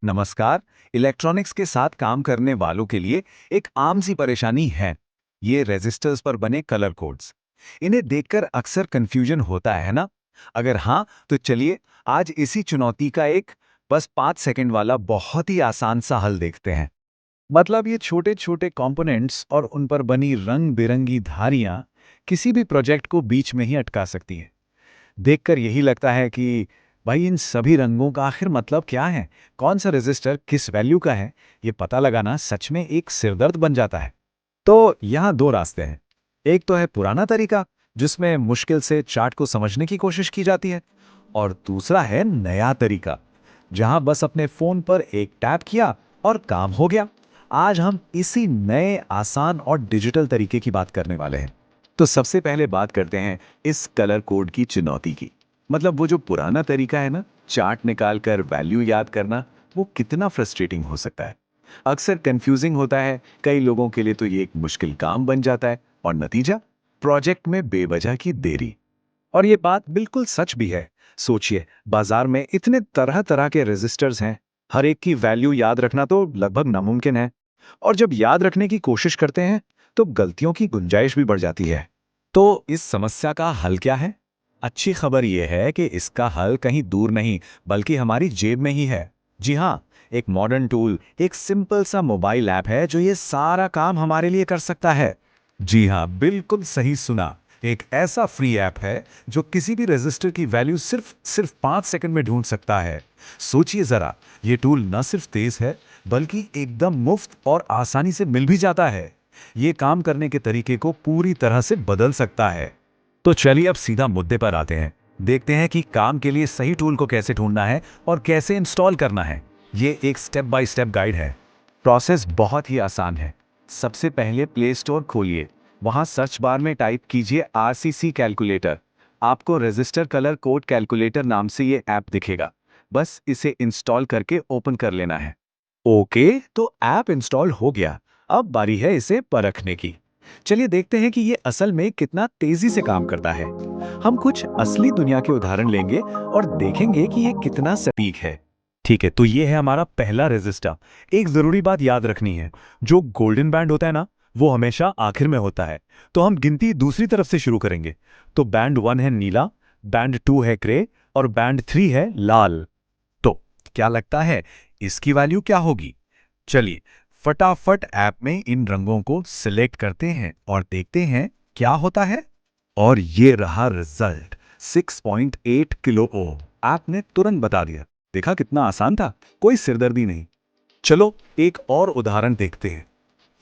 नमस्कार। इलेक्ट्रॉनिक्स के साथ काम करने वालों के लिए एक आम सी परेशानी है ये रेजिस्टर्स पर बने कलर कोड्स। इन्हें देखकर अक्सर कंफ्यूजन होता है ना? अगर हाँ, तो चलिए आज इसी चुनौती का एक बस 5 सेकंड वाला बहुत ही आसान सा हल देखते हैं। मतलब ये छोटे छोटे कंपोनेंट्स और उन पर बनी रंग बिरंगी धारियां किसी भी प्रोजेक्ट को बीच में ही अटका सकती हैं। देखकर यही लगता है कि भाई इन सभी रंगों का आखिर मतलब क्या है, कौन सा रजिस्टर किस वैल्यू का है, ये पता लगाना सच में एक सिरदर्द बन जाता है। तो यहाँ दो रास्ते हैं। एक तो है पुराना तरीका, जिसमें मुश्किल से चार्ट को समझने की कोशिश की जाती है, और दूसरा है नया तरीका, जहां बस अपने फोन पर एक टैप किया और काम हो गया। आज हम इसी नए आसान और डिजिटल तरीके की बात करने वाले हैं। तो सबसे पहले बात करते हैं इस कलर कोड की चुनौती की। मतलब वो जो पुराना तरीका है ना, चार्ट निकाल कर वैल्यू याद करना, वो कितना फ्रस्ट्रेटिंग हो सकता है। अक्सर कंफ्यूजिंग होता है, कई लोगों के लिए तो ये एक मुश्किल काम बन जाता है, और नतीजा प्रोजेक्ट में बेवजह की देरी। और ये बात बिल्कुल सच भी है। सोचिए, बाजार में इतने तरह तरह के रजिस्टर्स हैं, हर एक की वैल्यू याद रखना तो लगभग नामुमकिन है। और जब याद रखने की कोशिश करते हैं, तो गलतियों की गुंजाइश भी बढ़ जाती है। तो इस समस्या का हल क्या है? अच्छी खबर यह है कि इसका हल कहीं दूर नहीं, बल्कि हमारी जेब में ही है। जी हाँ, एक मॉडर्न टूल, एक सिंपल सा मोबाइल ऐप है जो ये सारा काम हमारे लिए कर सकता है। जी हाँ, बिल्कुल सही सुना। एक ऐसा फ्री ऐप है जो किसी भी रजिस्टर की वैल्यू सिर्फ सिर्फ 5 सेकंड में ढूंढ सकता है। सोचिए जरा, ये टूल न सिर्फ तेज है, बल्कि एकदम मुफ्त और आसानी से मिल भी जाता है। ये काम करने के तरीके को पूरी तरह से बदल सकता है। तो चलिए अब सीधा मुद्दे पर आते हैं। देखते हैं कि काम के लिए सही टूल को कैसे ढूंढना है और कैसे इंस्टॉल करना है। ये एक स्टेप बाय स्टेप गाइड है। प्रोसेस बहुत ही आसान है। सबसे पहले प्ले स्टोर खोलिए। वहां सर्च बार में टाइप कीजिए आरसीसी कैलकुलेटर। आपको रजिस्टर कलर कोड कैलकुलेटर नाम से ये ऐप दिखेगा। बस इसे इंस्टॉल करके ओपन कर लेना है। ओके, तो ऐप इंस्टॉल हो गया। अब बारी है इसे परखने की। चलिए देखते हैं कि ये असल में कितना तेजी से काम करता है। हम कुछ असली दुनिया के उदाहरण लेंगे और देखेंगे कि ये कितना सटीक है। ठीक है, तो ये है हमारा पहला रेजिस्टर। एक जरूरी बात याद रखनी है, जो गोल्डन बैंड होता है ना, वो हमेशा आखिर में होता है। तो हम गिनती दूसरी तरफ से शुरू करेंगे। तो बैंड 1 है नीला, बैंड 2 है ग्रे, और बैंड 3 है लाल। तो क्या लगता है इसकी वैल्यू क्या होगी? चलिए फटाफट ऐप में इन रंगों को सिलेक्ट करते हैं और देखते हैं क्या होता है। और ये रहा रिजल्ट, 6.8 किलो ओम। ऐप ने तुरंत बता दिया। देखा कितना आसान था, कोई सिरदर्दी नहीं। चलो एक और उदाहरण देखते हैं।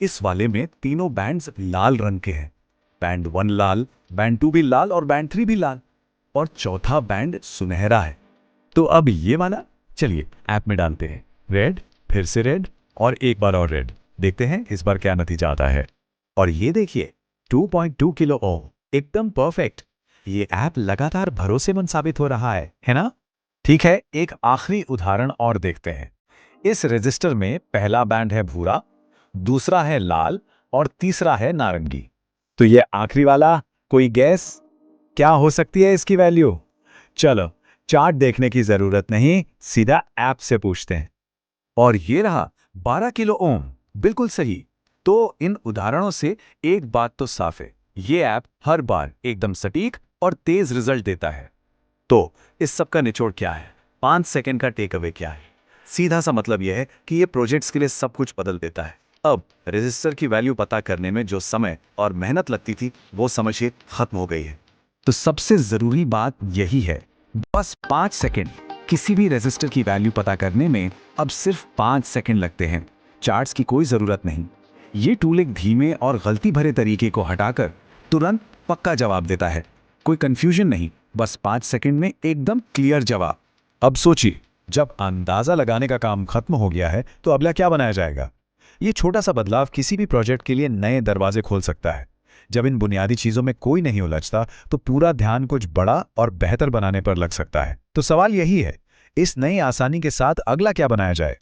इस वाले में तीनों बैंड्स लाल रंग के हैं। बैंड 1 लाल, बैंड 2 भी लाल और बैंड 3 भी लाल, और चौथा बैंड सुनहरा है। तो अब ये वाला, चलिए ऐप में डालते हैं। रेड, फिर से रेड, और एक बार और रेड। देखते हैं इस बार क्या नतीजा आता है। और ये देखिए, 2.2 किलो ओम, एकदम परफेक्ट। ये ऐप लगातार भरोसेमंद साबित हो रहा है ना? ठीक है, एक आखिरी उदाहरण और देखते हैं। इस रजिस्टर में पहला बैंड है भूरा, दूसरा है लाल, और तीसरा है नारंगी। तो ये आखिरी वाला, कोई गैस क्या हो सकती है इसकी वैल्यू? चलो, चार्ट देखने की जरूरत नहीं, सीधा ऐप से पूछते हैं। और ये रहा 12 किलो ओम, बिल्कुल सही। तो इन उदाहरणों से एक बात तो साफ है, ये ऐप हर बार एकदम सटीक और तेज रिजल्ट देता है। तो इस सब का निचोड़ क्या है? 5 सेकंड का टेक अवे क्या है? सीधा सा मतलब यह है कि ये प्रोजेक्ट्स के लिए सब कुछ बदल देता है। अब रजिस्टर की वैल्यू पता करने में जो समय और मेहनत लगती थी, वो समझिए खत्म हो गई है। तो सबसे जरूरी बात यही है, बस 5 सेकंड। किसी भी रजिस्टर की वैल्यू पता करने में अब सिर्फ 5 सेकंड लगते हैं। चार्ट्स की कोई जरूरत नहीं। ये टूल एक धीमे और गलती भरे तरीके को हटाकर तुरंत पक्का जवाब देता है। कोई कंफ्यूजन नहीं, बस 5 सेकंड में एकदम क्लियर जवाब। अब सोचिए, जब अंदाजा लगाने का काम खत्म हो गया है, तो अगला क्या बनाया जाएगा? ये छोटा सा बदलाव किसी भी प्रोजेक्ट के लिए नए दरवाजे खोल सकता है। जब इन बुनियादी चीजों में कोई नहीं उलझता, तो पूरा ध्यान कुछ बड़ा और बेहतर बनाने पर लग सकता है। तो सवाल यही है, इस नई आसानी के साथ अगला क्या बनाया जाए?